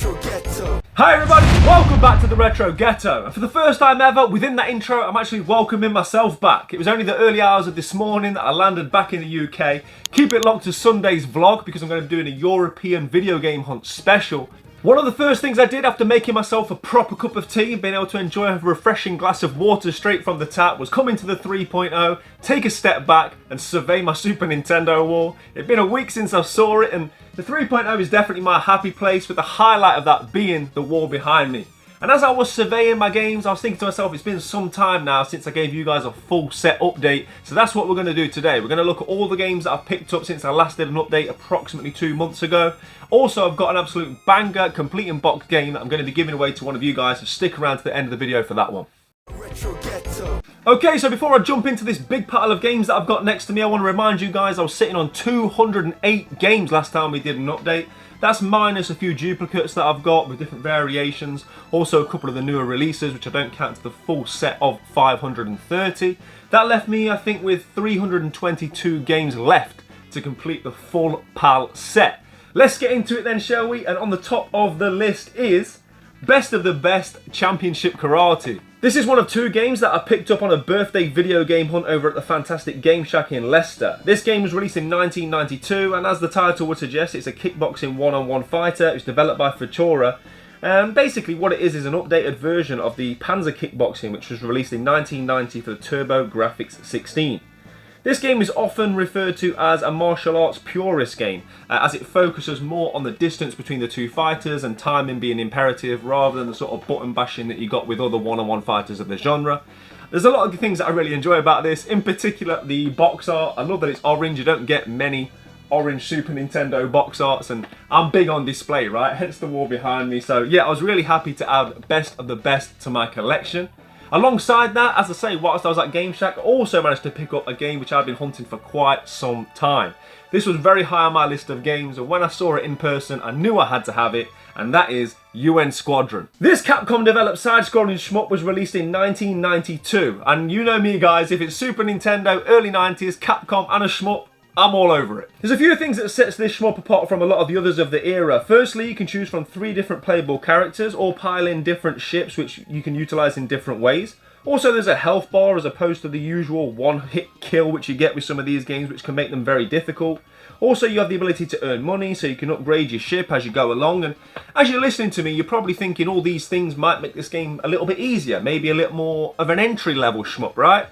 Hi everybody, welcome back to the Retro Ghetto. And for the first time ever, within that intro, I'm actually welcoming myself back. It was only the early hours of this morning that I landed back in the UK. Keep it locked to Sunday's vlog because I'm going to be doing a European video game hunt special. One of the first things I did after making myself a proper cup of tea and being able to enjoy a refreshing glass of water straight from the tap was come into the 3.0, take a step back and survey my Super Nintendo wall. It'd been a week since I saw it and the 3.0 is definitely my happy place, with the highlight of that being the wall behind me. And as I was surveying my games, I was thinking to myself, it's been some time now since I gave you guys a full set update. So that's what we're going to do today. We're going to look at all the games that I've picked up since I last did an update approximately 2 months ago. Also, I've got an absolute banger, complete in box game that I'm going to be giving away to one of you guys, so stick around to the end of the video for that one. Okay, so before I jump into this big pile of games that I've got next to me, I want to remind you guys I was sitting on 208 games last time we did an update. That's minus a few duplicates that I've got with different variations. Also a couple of the newer releases, which I don't count to the full set of 530. That left me, I think, with 322 games left to complete the full PAL set. Let's get into it then, shall we? And on the top of the list is Best of the Best Championship Karate. This is one of 2 games that I picked up on a birthday video game hunt over at the fantastic Game Shack in Leicester. This game was released in 1992 and as the title would suggest, it's a kickboxing one-on-one fighter. It's developed by Futura. Basically what it is an updated version of the Panzer Kickboxing, which was released in 1990 for the TurboGrafx 16. This game is often referred to as a martial arts purist game, as it focuses more on the distance between the 2 fighters and timing being imperative rather than the sort of button bashing that you got with other one-on-one fighters of the genre. There's a lot of things that I really enjoy about this, in particular the box art. I love that it's orange. You don't get many orange Super Nintendo box arts, and I'm big on display, right? Hence the wall behind me. So yeah, I was really happy to add Best of the Best to my collection. Alongside that, as I say, whilst I was at Game Shack, I also managed to pick up a game which I've been hunting for quite some time. This was very high on my list of games, and when I saw it in person, I knew I had to have it, and that is UN Sqd. This Capcom-developed side-scrolling shmup was released in 1992, and you know me guys, if it's Super Nintendo, early 90s, Capcom and a shmup, I'm all over it. There's a few things that sets this shmup apart from a lot of the others of the era. Firstly, you can choose from 3 different playable characters, or pile in different ships which you can utilise in different ways. Also, there's a health bar as opposed to the usual one-hit kill which you get with some of these games, which can make them very difficult. Also, you have the ability to earn money, so you can upgrade your ship as you go along. And as you're listening to me, you're probably thinking all these things might make this game a little bit easier, maybe a little more of an entry-level shmup, right?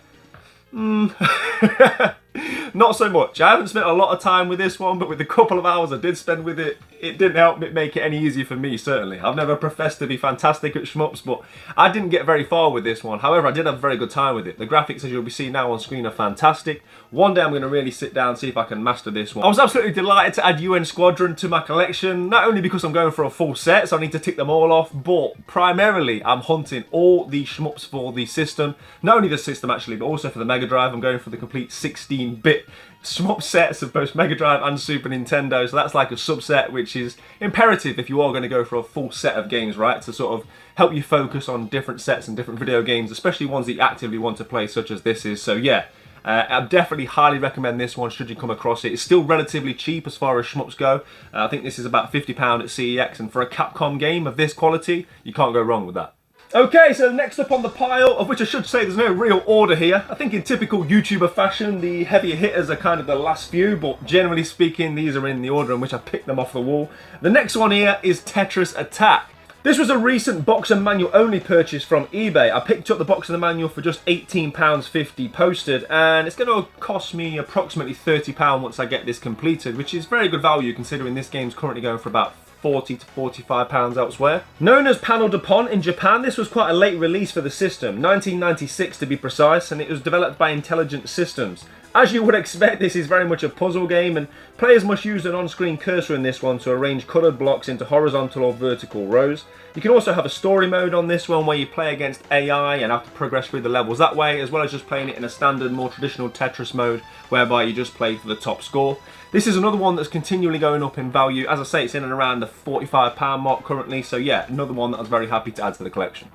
Not so much. I haven't spent a lot of time with this one, but with the couple of hours I did spend with it, it didn't help make it any easier for me, certainly. I've never professed to be fantastic at shmups, but I didn't get very far with this one. However, I did have a very good time with it. The graphics, as you'll be seeing now on screen, are fantastic. One day I'm going to really sit down and see if I can master this one. I was absolutely delighted to add UN Sqd to my collection, not only because I'm going for a full set, so I need to tick them all off, but primarily I'm hunting all the shmups for the system. Not only the system actually, but also for the Mega Drive. I'm going for the complete 16-bit shmup sets of both Mega Drive and Super Nintendo, so that's like a subset which is imperative if you are going to go for a full set of games, right, to sort of help you focus on different sets and different video games, especially ones that you actively want to play, such as this is. So yeah, I definitely highly recommend this one should you come across it. It's still relatively cheap as far as shmups go. I think this is about £50 at CEX, and for a Capcom game of this quality, you can't go wrong with that. Okay, so next up on the pile, of which I should say there's no real order here. I think in typical YouTuber fashion, the heavier hitters are kind of the last few, but generally speaking, these are in the order in which I picked them off the wall. The next one here is Tetris Attack. This was a recent box and manual only purchase from eBay. I picked up the box and the manual for just £18.50 posted, and it's going to cost me approximately £30 once I get this completed, which is very good value considering this game's currently going for about £40 to £45 elsewhere. Known as Panel de Pon in Japan, this was quite a late release for the system, 1996 to be precise, and it was developed by Intelligent Systems. As you would expect, this is very much a puzzle game, and players must use an on-screen cursor in this one to arrange coloured blocks into horizontal or vertical rows. You can also have a story mode on this one where you play against AI and have to progress through the levels that way, as well as just playing it in a standard, more traditional Tetris mode, whereby you just play for the top score. This is another one that's continually going up in value. As I say, it's in and around the £45 mark currently, so yeah, another one that I was very happy to add to the collection.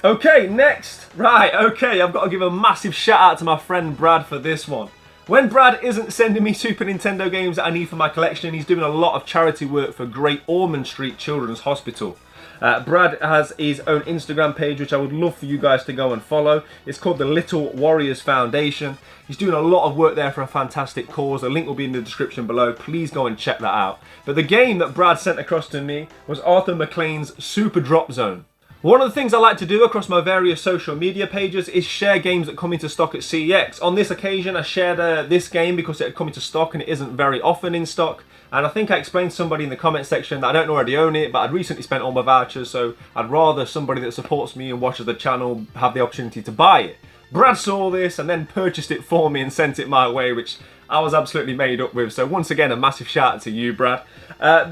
Okay, next. Right, okay, I've got to give a massive shout out to my friend Brad for this one. When Brad isn't sending me Super Nintendo games that I need for my collection, he's doing a lot of charity work for Great Ormond Street Children's Hospital. Brad has his own Instagram page, which I would love for you guys to go and follow. It's called the Little Warriors Foundation. He's doing a lot of work there for a fantastic cause. The link will be in the description below. Please go and check that out. But the game that Brad sent across to me was Arthur McLean's Super Drop Zone. One of the things I like to do across my various social media pages is share games that come into stock at CEX. On this occasion, I shared this game because it had come into stock and it isn't very often in stock. And I think I explained to somebody in the comment section that I don't already own it, but I'd recently spent all my vouchers, so I'd rather somebody that supports me and watches the channel have the opportunity to buy it. Brad saw this and then purchased it for me and sent it my way, which I was absolutely made up with. So once again, a massive shout out to you, Brad.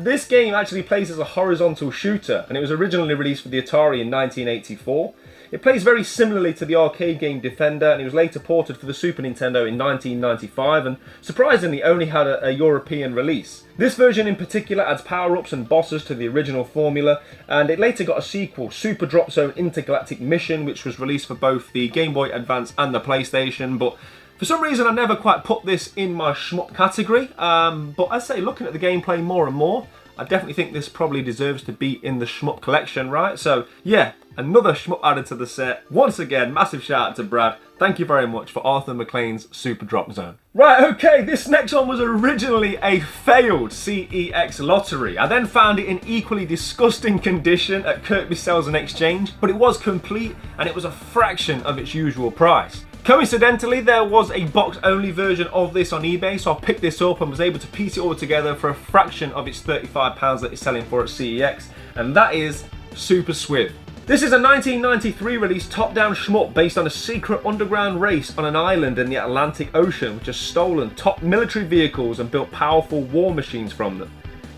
This game actually plays as a horizontal shooter, and it was originally released for the Atari in 1984. It plays very similarly to the arcade game Defender, and it was later ported for the Super Nintendo in 1995, and surprisingly only had a European release. This version in particular adds power-ups and bosses to the original formula, and it later got a sequel, Super Drop Zone Intergalactic Mission, which was released for both the Game Boy Advance and the PlayStation, but for some reason I never quite put this in my shmup category, but I say looking at the gameplay more and more, I definitely think this probably deserves to be in the shmup collection, right? So yeah, another shmup added to the set. Once again, massive shout out to Brad. Thank you very much for Arthur McLean's Super Drop Zone. Right, okay, this next one was originally a failed CEX lottery. I then found it in equally disgusting condition at Kirby Sales and Exchange, but it was complete and it was a fraction of its usual price. Coincidentally, there was a box-only version of this on eBay, so I picked this up and was able to piece it all together for a fraction of its £35 that it's selling for at CEX, and that is Super Swiv. This is a 1993 release top-down shmup based on a secret underground race on an island in the Atlantic Ocean which has stolen top military vehicles and built powerful war machines from them.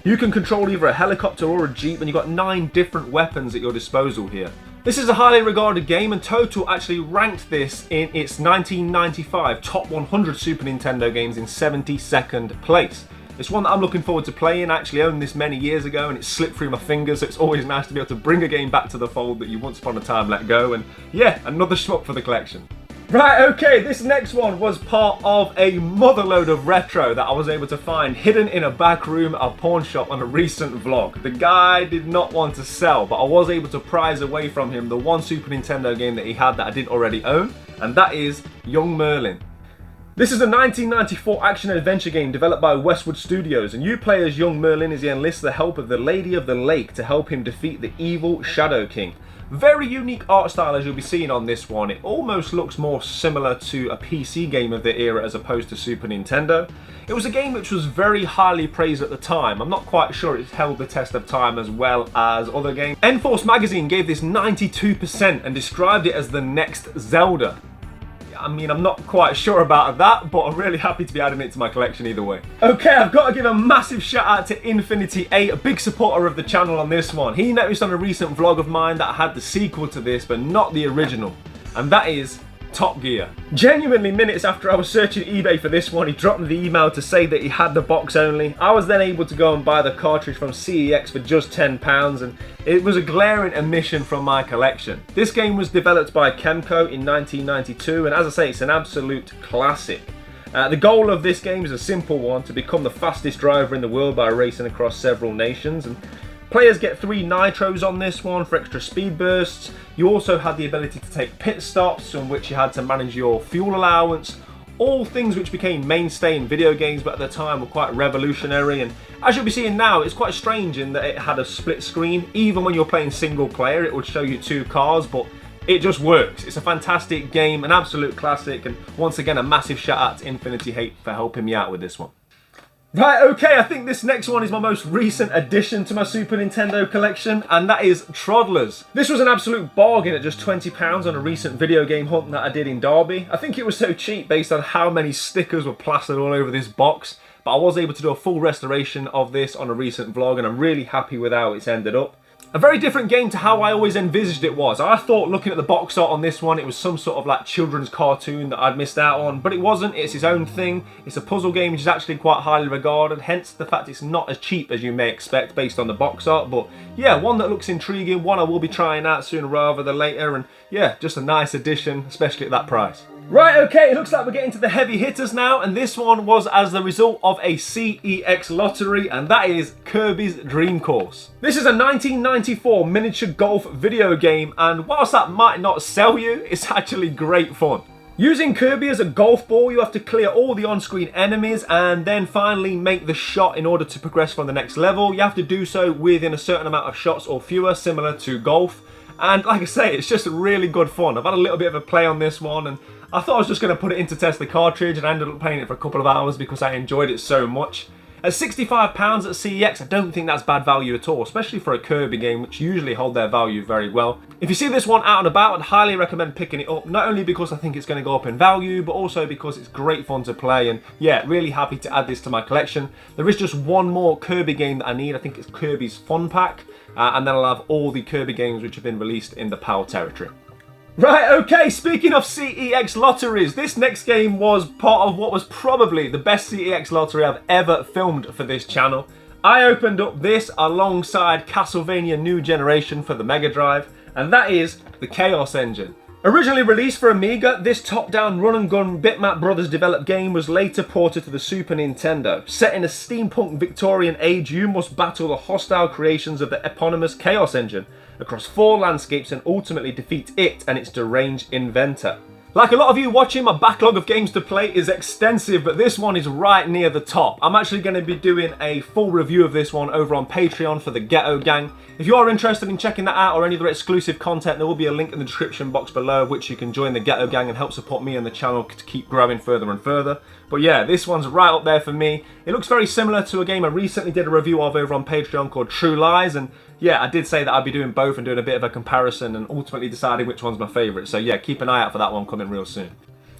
You can control either a helicopter or a jeep, and you've got 9 different weapons at your disposal here. This is a highly regarded game, and Total actually ranked this in its 1995 top 100 Super Nintendo games in 72nd place. It's one that I'm looking forward to playing. I actually owned this many years ago and it slipped through my fingers, so it's always nice to be able to bring a game back to the fold that you once upon a time let go, and yeah, another shmup for the collection. Right, okay, this next one was part of a motherload of retro that I was able to find hidden in a back room at a pawn shop on a recent vlog. The guy did not want to sell, but I was able to prize away from him the one Super Nintendo game that he had that I didn't already own, and that is Young Merlin. This is a 1994 action-adventure game developed by Westwood Studios, and you play as young Merlin as he enlists the help of the Lady of the Lake to help him defeat the evil Shadow King. Very unique art style as you'll be seeing on this one. It almost looks more similar to a PC game of the era as opposed to Super Nintendo. It was a game which was very highly praised at the time. I'm not quite sure it's held the test of time as well as other games. Enforce magazine gave this 92% and described it as the next Zelda. I mean, I'm not quite sure about that, but I'm really happy to be adding it to my collection either way. Okay, I've got to give a massive shout out to Infinity8, a big supporter of the channel on this one. He noticed on a recent vlog of mine that I had the sequel to this, but not the original, and that is Top Gear. Genuinely, minutes after I was searching eBay for this one, he dropped me the email to say that he had the box only. I was then able to go and buy the cartridge from CEX for just £10, and it was a glaring omission from my collection. This game was developed by Kemco in 1992, and as I say, it's an absolute classic. The goal of this game is a simple one: to become the fastest driver in the world by racing across several nations. And players get 3 nitros on this one for extra speed bursts. You also had the ability to take pit stops, on which you had to manage your fuel allowance. All things which became mainstay in video games, but at the time were quite revolutionary. And as you'll be seeing now, it's quite strange in that it had a split screen. Even when you're playing single player, it would show you 2 cars, but it just works. It's a fantastic game, an absolute classic, and once again, a massive shout out to Infinity8 for helping me out with this one. Right, okay, I think this next one is my most recent addition to my Super Nintendo collection, and that is Trodlers. This was an absolute bargain at just £20 on a recent video game hunt that I did in Derby. I think it was so cheap based on how many stickers were plastered all over this box, but I was able to do a full restoration of this on a recent vlog, and I'm really happy with how it's ended up. A very different game to how I always envisaged it was. I thought, looking at the box art on this one, it was some sort of like children's cartoon that I'd missed out on, but it wasn't. It's its own thing. It's a puzzle game which is actually quite highly regarded, hence the fact it's not as cheap as you may expect based on the box art. But yeah, one that looks intriguing, one I will be trying out sooner rather than later, and yeah, just a nice addition, especially at that price. Right, okay, it looks like we're getting to the heavy hitters now, and this one was as the result of a CEX lottery, and that is Kirby's Dream Course. This is a 1994 miniature golf video game, and whilst that might not sell you, it's actually great fun. Using Kirby as a golf ball, you have to clear all the on-screen enemies and then finally make the shot in order to progress from the next level. You have to do so within a certain amount of shots or fewer, similar to golf. And like I say, it's just really good fun. I've had a little bit of a play on this one, and I thought I was just going to put it in to test the cartridge, and I ended up playing it for a couple of hours because I enjoyed it so much. At £65 at CEX, I don't think that's bad value at all, especially for a Kirby game, which usually hold their value very well. If you see this one out and about, I'd highly recommend picking it up, not only because I think it's going to go up in value, but also because it's great fun to play, and yeah, really happy to add this to my collection. There is just one more Kirby game that I need. I think it's Kirby's Fun Pack, and then I'll have all the Kirby games which have been released in the PAL territory. Right, okay, speaking of CEX lotteries, this next game was part of what was probably the best CEX lottery I've ever filmed for this channel. I opened up this alongside Castlevania New Generation for the Mega Drive, and that is the Chaos Engine. Originally released for Amiga, this top-down run-and-gun Bitmap Brothers developed game was later ported to the Super Nintendo. Set in a steampunk Victorian age, you must battle the hostile creations of the eponymous Chaos Engine across 4 landscapes and ultimately defeat it and its deranged inventor. Like a lot of you watching, my backlog of games to play is extensive, but this one is right near the top. I'm actually going to be doing a full review of this one over on Patreon for the Ghetto Gang. If you are interested in checking that out or any other exclusive content, there will be a link in the description box below which you can join the Ghetto Gang and help support me and the channel to keep growing further and further. But yeah, this one's right up there for me. It looks very similar to a game I recently did a review of over on Patreon called True Lies, and yeah, I did say that I'd be doing both and doing a bit of a comparison and ultimately deciding which one's my favourite. So yeah, keep an eye out for that one coming real soon.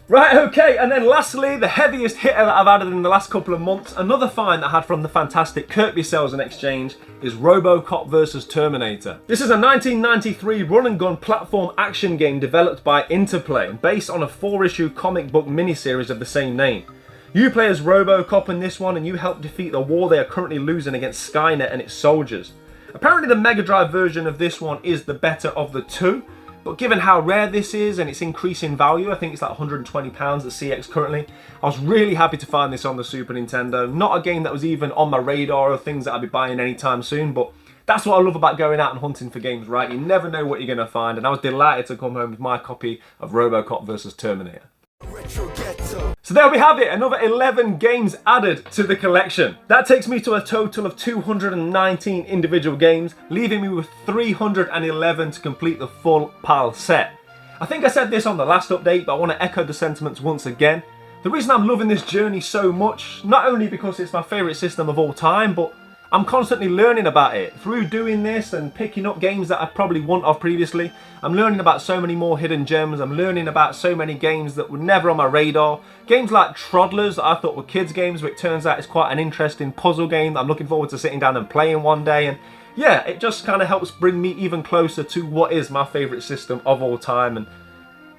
Right, okay, and then lastly, the heaviest hitter that I've added in the last couple of months, another find that I had from the fantastic Kirby Sales and Exchange, is RoboCop vs Terminator. This is a 1993 run-and-gun platform action game developed by Interplay, based on a 4-issue comic book miniseries of the same name. You play as RoboCop in this one, and you help defeat the war they are currently losing against Skynet and its soldiers. Apparently the Mega Drive version of this one is the better of the two, but given how rare this is and its increasing value, I think it's like £120 at CX currently, I was really happy to find this on the Super Nintendo. Not a game that was even on my radar or things that I'd be buying anytime soon, but that's what I love about going out and hunting for games, right? You never know what you're going to find, and I was delighted to come home with my copy of RoboCop vs Terminator. So there we have it, another 11 games added to the collection. That takes me to a total of 219 individual games, leaving me with 311 to complete the full PAL set. I think I said this on the last update, but I want to echo the sentiments once again. The reason I'm loving this journey so much, not only because it's my favourite system of all time, but I'm constantly learning about it. Through doing this and picking up games that I probably wouldn't have previously, I'm learning about so many more hidden gems. I'm learning about so many games that were never on my radar. Games like Trodlers that I thought were kids games, but it turns out it's quite an interesting puzzle game that I'm looking forward to sitting down and playing one day. And yeah, it just kind of helps bring me even closer to what is my favourite system of all time. And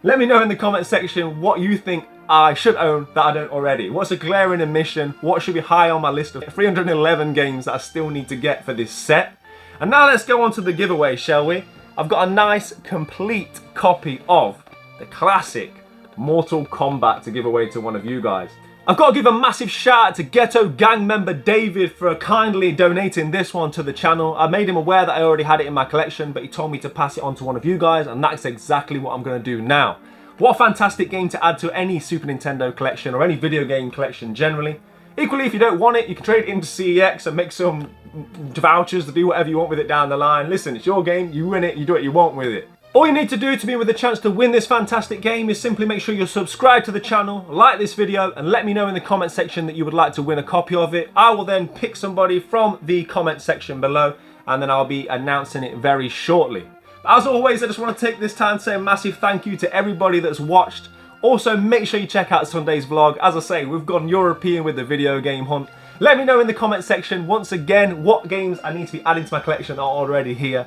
let me know in the comment section what you think I should own that I don't already. What's a glaring omission? What should be high on my list of 311 games that I still need to get for this set? And now let's go on to the giveaway, shall we? I've got a nice, complete copy of the classic Mortal Kombat to give away to one of you guys. I've got to give a massive shout out to Ghetto Gang member David for kindly donating this one to the channel. I made him aware that I already had it in my collection, but he told me to pass it on to one of you guys, and that's exactly what I'm going to do now. What a fantastic game to add to any Super Nintendo collection or any video game collection generally. Equally, if you don't want it, you can trade it into CEX and make some vouchers to do whatever you want with it down the line. Listen, it's your game, you win it, you do what you want with it. All you need to do to be with a chance to win this fantastic game is simply make sure you're subscribed to the channel, like this video, and let me know in the comment section that you would like to win a copy of it. I will then pick somebody from the comment section below, and then I'll be announcing it very shortly. As always, I just want to take this time to say a massive thank you to everybody that's watched. Also, make sure you check out Sunday's vlog. As I say, we've gone European with the video game hunt. Let me know in the comment section, once again, what games I need to be adding to my collection are already here.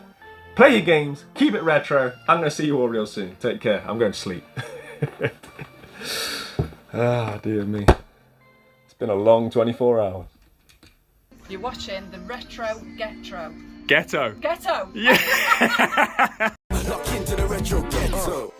Play your games, keep it retro. I'm going to see you all real soon. Take care. I'm going to sleep. Ah, dear me. It's been a long 24 hours. You're watching the Retro Ghetto. Ghetto? Ghetto! Yeah! Lock into the retro ghetto.